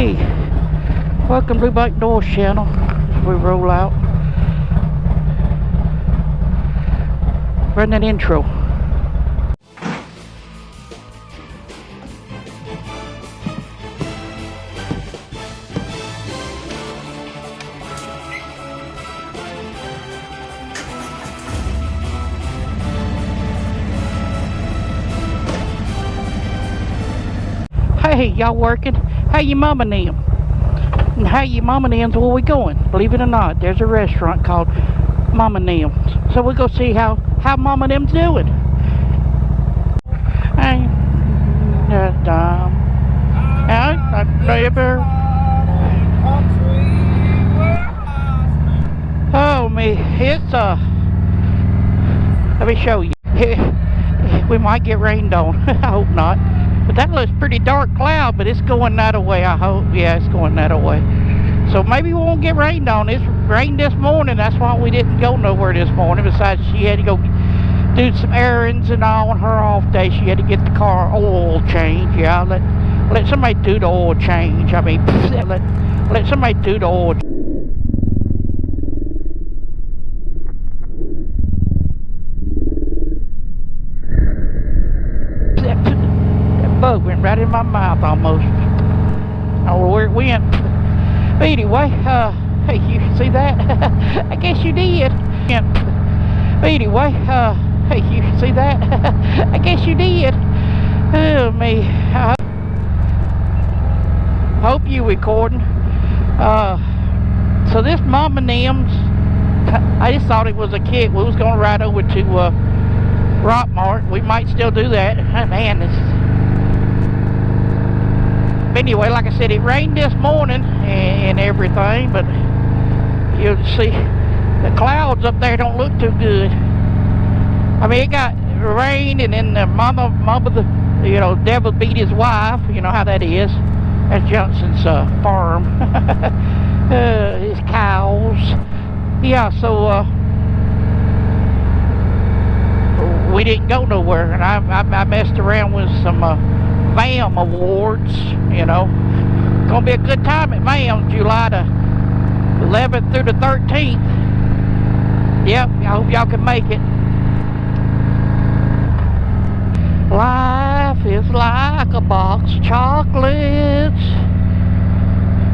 Hey, welcome to Back Doors channel as we roll out. Run that intro. Hey, y'all working? How you mama and them? And how you mama and them's where we going? Believe it or not, there's a restaurant called Mamanemssouthernkitchen. So we'll go see how mama and them's doing. Hey, neighbor. Oh me, it's let me show you. We might get rained on. I hope not. But that looks pretty dark cloud, but it's going that way, I hope. Yeah, it's going that way. So maybe we won't get rained on. It's rained this morning. That's why we didn't go nowhere this morning. Besides, she had to go do some errands and all on her off day. She had to get the car oil change. Yeah, let somebody do the oil change. I mean, let somebody do the oil change. Bug went right in my mouth almost. I don't know where it went. But anyway, hey, you see that? I guess you did. But anyway, hey, you see that? I guess you did. Oh me. I hope you recording. So this Mama Nims, I just thought it was a kid. We was gonna ride over to Rockmart. We might still do that. Oh, man, anyway, like I said, it rained this morning and everything, but you'll see the clouds up there don't look too good. I mean, it got rain, and then the mama, the devil beat his wife. You know how that is. That's Johnson's farm. His cows. Yeah, so we didn't go nowhere, and I messed around with some VAM awards, you know. Gonna be a good time at VAM, July the 11th through the 13th. Yep, I hope y'all can make it. Life is like a box of chocolates.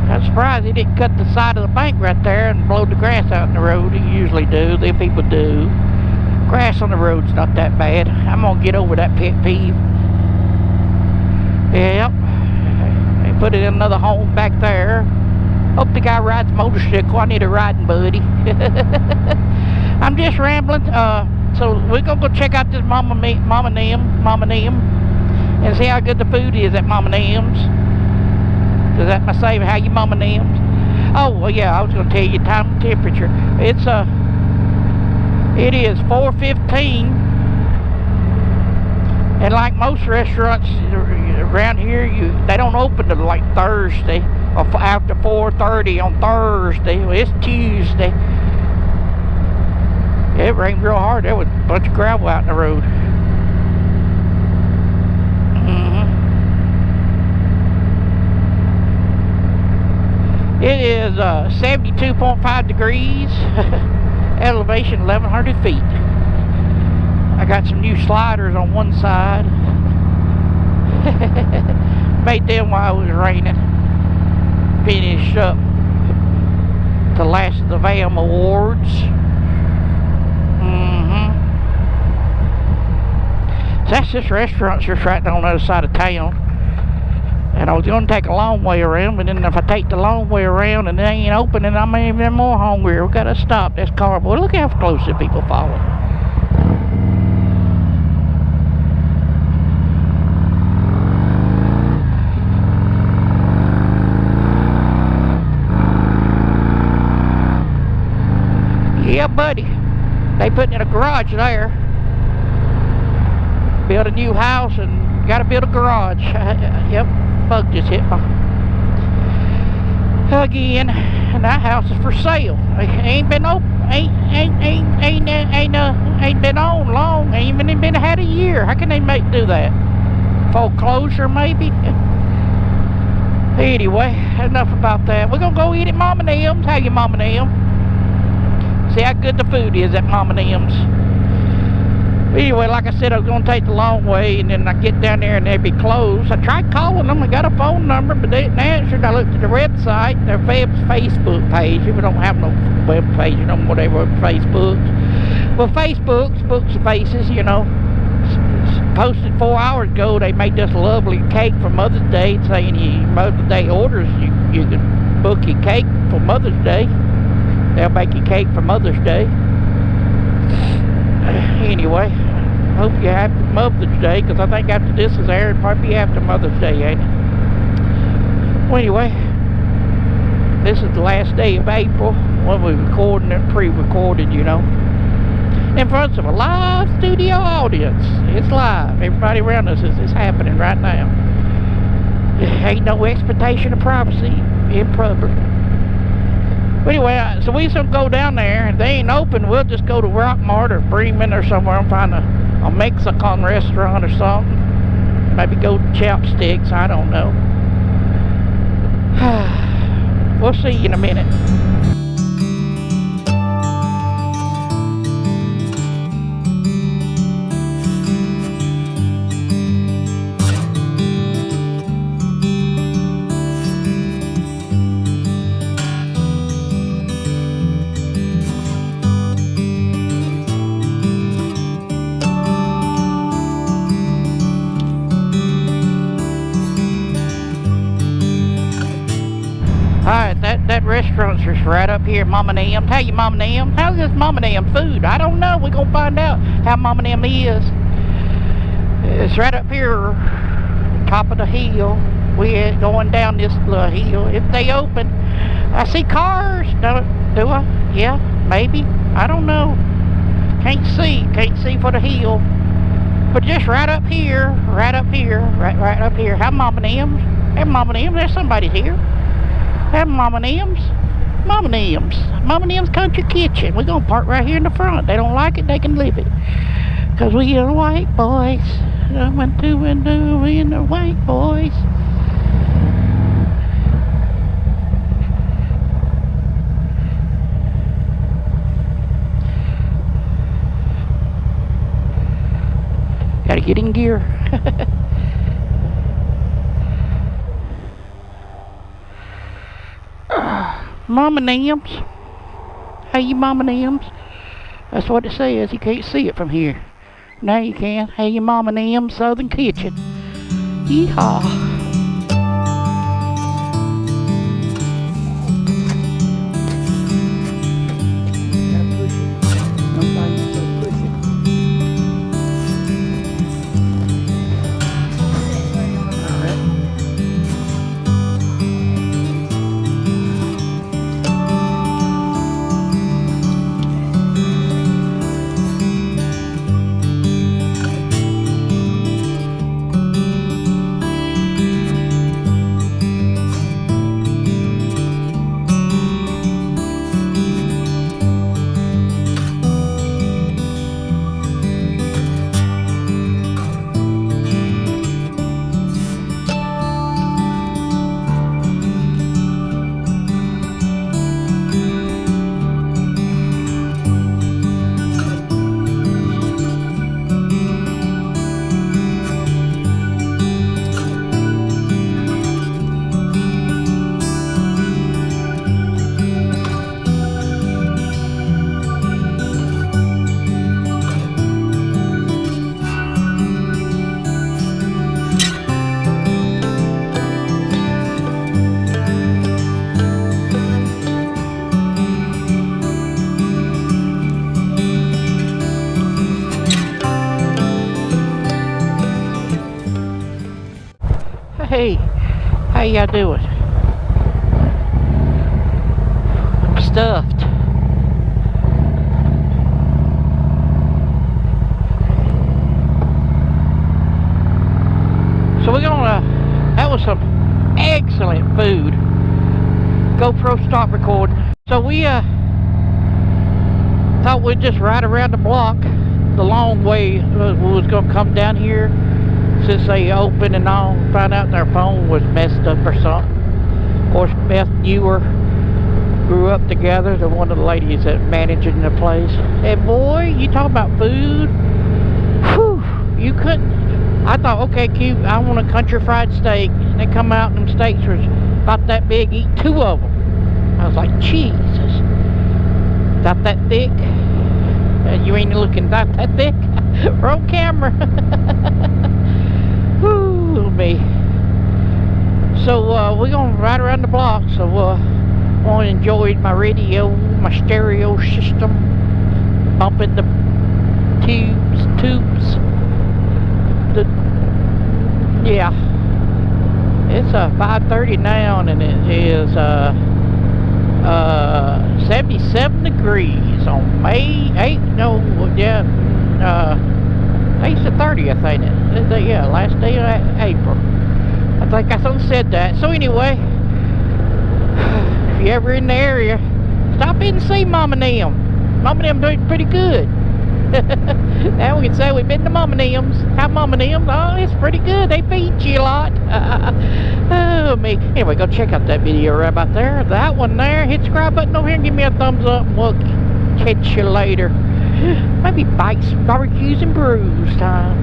I'm surprised he didn't cut the side of the bank right there and blow the grass out in the road. He usually do. Them people do. Grass on the road's not that bad. I'm gonna get over that pet peeve. Yep, they put it in another home back there. Hope the guy rides a motorcycle. I need a riding buddy. I'm just rambling. So we're gonna go check out this Mama Nem, and see how good the food is at Mama Nem's. Is that my saying? How you Mama Nem's? Oh well, yeah. I was gonna tell you time and temperature. It is 4:15. And like most restaurants around here, they don't open till like Thursday or after 4:30 on Thursday. Well, it's Tuesday. It rained real hard. There was a bunch of gravel out in the road. It is 72.5 degrees, elevation 1,100 feet. I got some new sliders on one side. Made them while it was raining. Finished up the last of the VAM awards. So that's this restaurant's just right on the other side of town. And I was going to take a long way around, but then if I take the long way around and they ain't open, then I'm even more hungry. We got to stop this car. Boy, look how close the people follow. Yeah, buddy. They putting in a garage there. Build a new house and got to build a garage. Yep, bug just hit me. Again, and that house is for sale. Ain't been open. Ain't been on long. Ain't even been had a year. How can they do that? Foreclosure maybe? Anyway, enough about that. We're gonna go eat at Mamanem's. How you, Mamanem? See how good the food is at Mamanem's. Anyway, like I said, I was going to take the long way, and then I get down there and they'd be closed. I tried calling them. I got a phone number, but they didn't answer. I looked at the website, their Facebook page. If we don't have no web page, you know, whatever, Facebook. Well, Facebook's books of faces, you know. Posted 4 hours ago, they made this lovely cake for Mother's Day, saying your Mother's Day orders, you can book your cake for Mother's Day. They'll make your cake for Mother's Day. Anyway, hope you happy Mother's Day, because I think after this is aired, it'll probably be after Mother's Day, ain't it? Well, anyway, this is the last day of April when we're recording it, pre-recorded, you know, in front of a live studio audience. It's live. Everybody around us is happening right now. There ain't no expectation of privacy in public. But anyway, so we just go down there. If they ain't open, we'll just go to Rockmart or Bremen or somewhere and find a Mexican restaurant or something. Maybe go to Chopsticks, I don't know. We'll see you in a minute. Alright, that restaurant's just right up here, Mamanem's. How you, Mamanem? How's this Mamanem food? I don't know. We're gonna find out how Mamanem is. It's right up here, top of the hill. We're going down this little hill. If they open, I see cars. Do I? Yeah, maybe. I don't know. Can't see for the hill. But just right up here, right up here. How Mamanem's? Hey, Mamanem, there's somebody here. Have Mamanem's Country Kitchen. We're gonna park right here in the front. They don't like it, they can leave it, cause we are white boys. Coming to and doing the white boys. Gotta get in gear. Mamanem's. Hey, you Mamanem's. That's what it says. You can't see it from here. Now you can. Hey, you Mamanemssouthernkitchen. Yeehaw. Hey, how y'all doing? I'm stuffed. So we're gonna, that was some excellent food. GoPro stopped recording. So we thought we'd just ride around the block the long way. We was gonna come down here since they opened and all, find out their phone was messed up or something. Of course, Beth Newer grew up together, the one of the ladies that managing the place. And boy, you talk about food. Whew, you couldn't. I thought, okay, cute, I want a country fried steak. And they come out and them steaks was about that big, eat 2 of them. I was like, Jesus. Not that thick. You ain't looking not that thick. We're on camera. Woo, me. So we're gonna ride around the block. So I enjoyed my radio, my stereo system, bumping the tubes. Yeah. It's 5:30 now, and it is 77 degrees on May 8th. No, yeah. It's the 30th, ain't it? Yeah, last day of April. I think I said that. So anyway, if you're ever in the area, stop in and see Mama and them. Mama and them doing pretty good. Now we can say we've been to Mamanem's. How Mamanem's? Oh, it's pretty good. They feed you a lot. Oh, me. Anyway, go check out that video right about there. That one there. Hit the subscribe button over here and give me a thumbs up. And we'll catch you later. Maybe bites, barbecues, and brews time.